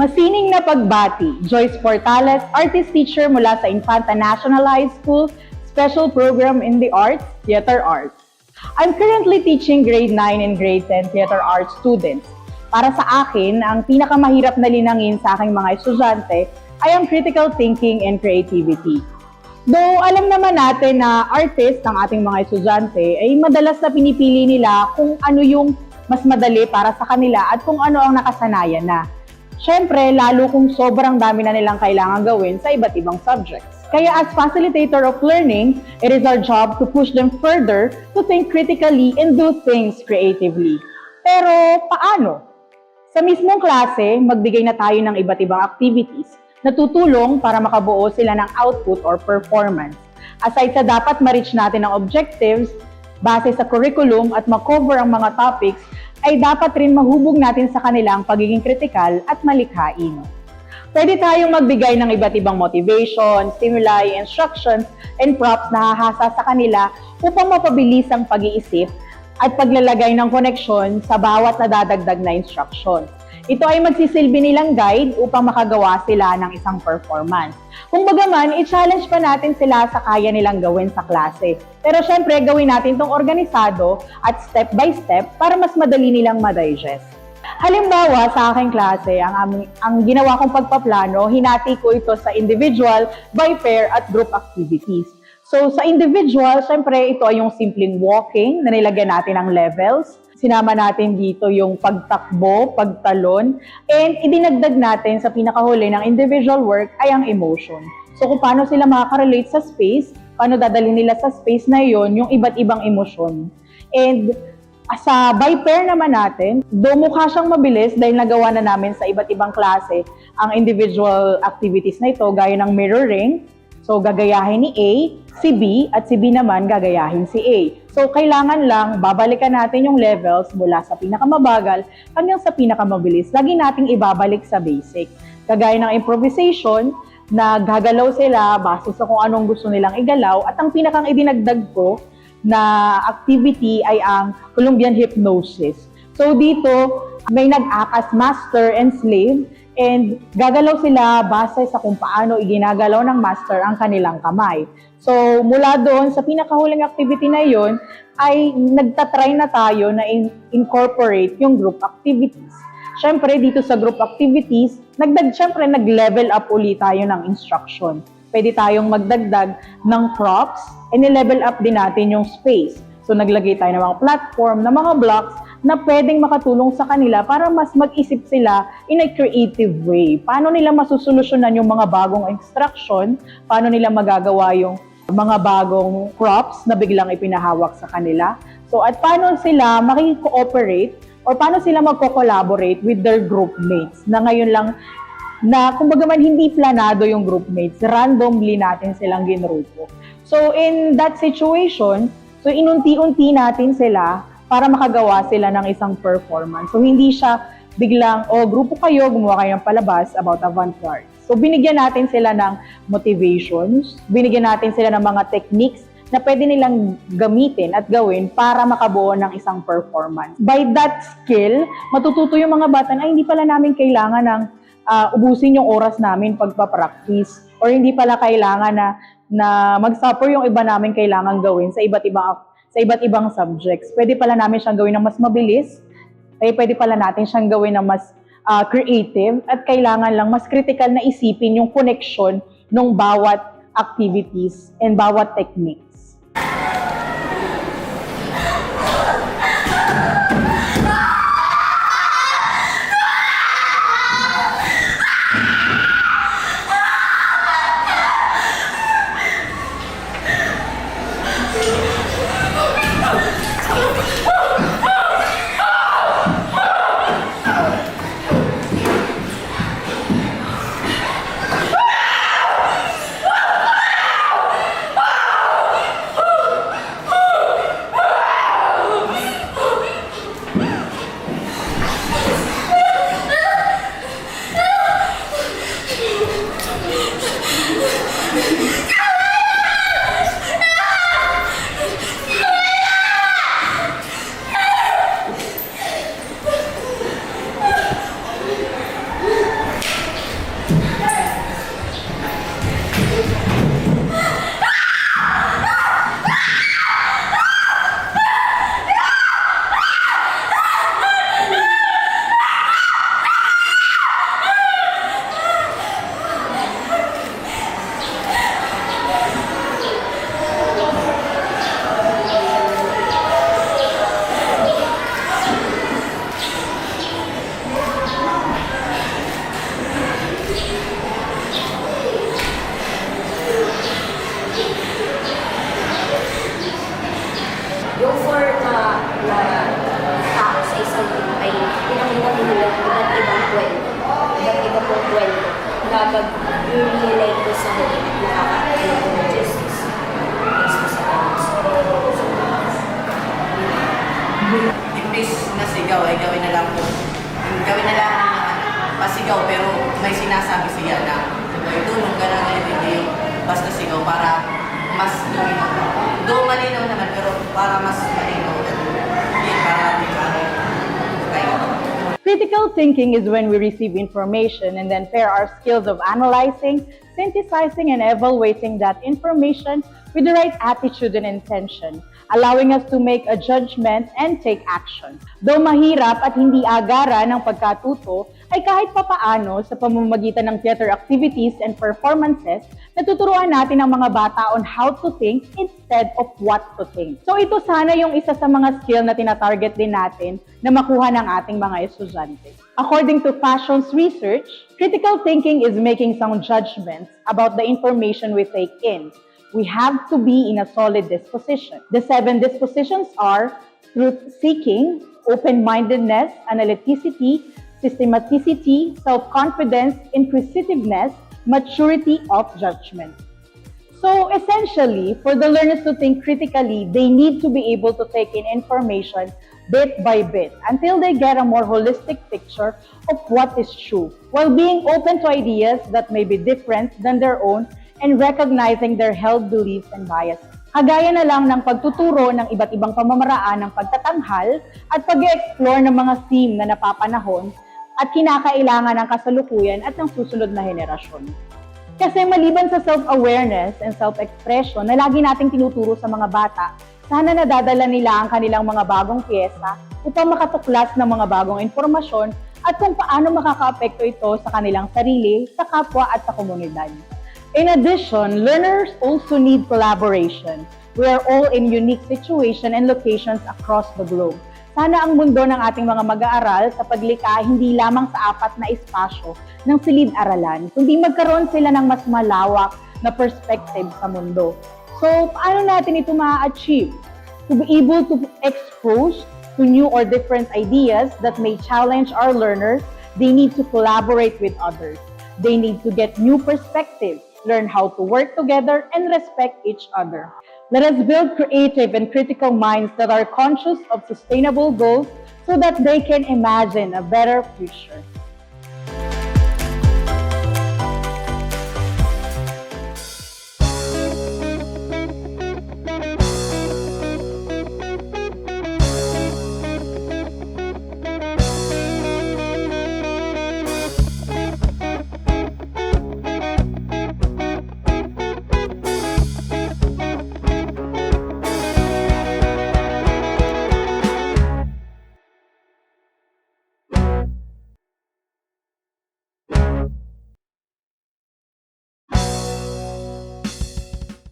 Masining na pagbati, Joyce Portales, artist teacher mula sa Infanta National High School, Special Program in the Arts, Theater Arts. I'm currently teaching grade 9 and grade 10 Theater Arts students. Para sa akin, ang pinakamahirap na linangin sa aking mga estudyante ay ang critical thinking and creativity. Though alam naman natin na artist ng ating mga estudyante ay madalas na pinipili nila kung ano yung mas madali para sa kanila at kung ano ang nakasanayan na. Siyempre, lalo kung sobrang dami na nilang kailangan gawin sa iba't ibang subjects. Kaya as facilitator of learning, it is our job to push them further to think critically and do things creatively. Pero paano? Sa mismong klase, magbigay na tayo ng iba't ibang activities na tutulong para makabuo sila ng output or performance. Aside sa dapat ma-reach natin ang objectives, base sa curriculum at ma-cover ang mga topics, ay dapat rin mahubog natin sa kanila ang pagiging kritikal at malikhain. Pwede tayong magbigay ng iba't ibang motivation, stimuli, instructions, and props na hahasa sa kanila upang mapabilis ang pag-iisip at paglalagay ng koneksyon sa bawat nadadagdag na instructions. Ito ay magsisilbi nilang guide upang makagawa sila ng isang performance. Kung bagaman, i-challenge pa natin sila sa kaya nilang gawin sa klase. Pero syempre, gawin natin itong organisado at step by step para mas madali nilang ma-digest. Halimbawa, sa aking klase, ang ginawa kong pagpaplano, hinati ko ito sa individual, by pair, at group activities. So, sa individual, syempre, ito ay yung simpleng walking na nilagyan natin ng levels. Sinama natin dito yung pagtakbo, pagtalon, and idinagdag natin sa pinakahuli ng individual work ay ang emotion. So kung paano sila makaka-relate sa space, paano dadalhin nila sa space na yon yung iba't ibang emosyon. And sa by pair naman natin, though mukha siyang mabilis dahil nagawa na namin sa iba't ibang klase ang individual activities na ito, gaya ng mirroring. So, gagayahin ni A, si B, at si B naman gagayahin si A. So, kailangan lang babalikan natin yung levels mula sa pinakamabagal hanggang sa pinakamabilis. Lagi nating ibabalik sa basic. Kagaya ng improvisation, na gagalaw sila base sa kung anong gusto nilang igalaw. At ang pinakang idinagdag ko na activity ay ang Colombian hypnosis. So, dito, may nag-act as master and slave. And gagalaw sila base sa kung paano iginagalaw ng master ang kanilang kamay. So, mula doon sa pinakahuling activity na yon ay nagtatry na tayo na incorporate yung group activities. Siyempre, dito sa group activities, nag-level up ulit tayo ng instruction. Pwede tayong magdagdag ng props, and i-level up din natin yung space. So, naglagay tayo ng mga platform, ng mga blocks, na pwedeng makatulong sa kanila para mas mag-isip sila in a creative way. Paano nila masusolusyonan yung mga bagong instruction, paano nila magagawa yung mga bagong props na biglang ipinahawak sa kanila. So, at paano sila makikooperate or paano sila magko-collaborate with their group mates na ngayon lang na kumbaga man hindi planado yung group mates, randomly natin silang ginrupo. So, in that situation, so inunti-unti natin sila para makagawa sila ng isang performance. So, hindi siya biglang, grupo kayo, gumawa kayo ng palabas about avant-garde. So, binigyan natin sila ng motivations, binigyan natin sila ng mga techniques na pwede nilang gamitin at gawin para makabuo ng isang performance. By that skill, matututo yung mga bata na hindi pala namin kailangan ng ubusin yung oras namin pagpapractice or hindi pala kailangan na mag-suffer yung iba namin kailangan gawin sa iba't ibang subjects. Pwede pala namin siyang gawin ng mas mabilis, pwede pala natin siyang gawin ng mas creative, at kailangan lang mas critical na isipin yung connection ng bawat activities and bawat techniques. ay gawin na lang pasigaw pero may sinasabi siya na may tulong ka lang hindi basta sigaw para mas lumino. Doon malinaw naman pero para mas malinaw. Hindi para di kayo. Critical thinking is when we receive information and then pair our skills of analyzing, synthesizing, and evaluating that information with the right attitude and intention, allowing us to make a judgment and take action. Though mahirap at hindi agara ng pagkatuto, ay kahit papaano sa pamamagitan ng theater activities and performances, natuturuan natin ang mga bata on how to think instead of what to think. So ito sana yung isa sa mga skill na tinatarget din natin na makuha ng ating mga estudyante. According to Fashion's research, critical thinking is making sound judgments about the information we take in. We have to be in a solid disposition. The 7 dispositions are truth-seeking, open-mindedness, analyticity, systematicity, self-confidence, inquisitiveness, maturity of judgment. So essentially, for the learners to think critically, they need to be able to take in information bit by bit until they get a more holistic picture of what is true, while being open to ideas that may be different than their own and recognizing their held beliefs and biases. Kagaya na lang ng pagtuturo ng iba't ibang pamamaraan ng pagtatanghal at pag-explore ng mga theme na napapanahon at kinakailangan ng kasalukuyan at ng susunod na henerasyon. Kasi maliban sa self-awareness and self-expression na lagi nating tinuturo sa mga bata, sana nadadala nila ang kanilang mga bagong pyesa upang makatuklas ng mga bagong informasyon at kung paano makakaapekto ito sa kanilang sarili, sa kapwa at sa komunidad. In addition, learners also need collaboration. We are all in unique situations and locations across the globe. Sana ang mundo ng ating mga mag-aaral sa paglikha hindi lamang sa 4 na espasyo ng silid-aralan, kundi magkaroon sila ng mas malawak na perspective sa mundo. So, paano natin ito ma-achieve? To be able to expose to new or different ideas that may challenge our learners, they need to collaborate with others. They need to get new perspectives, learn how to work together, and respect each other. Let us build creative and critical minds that are conscious of sustainable goals so that they can imagine a better future.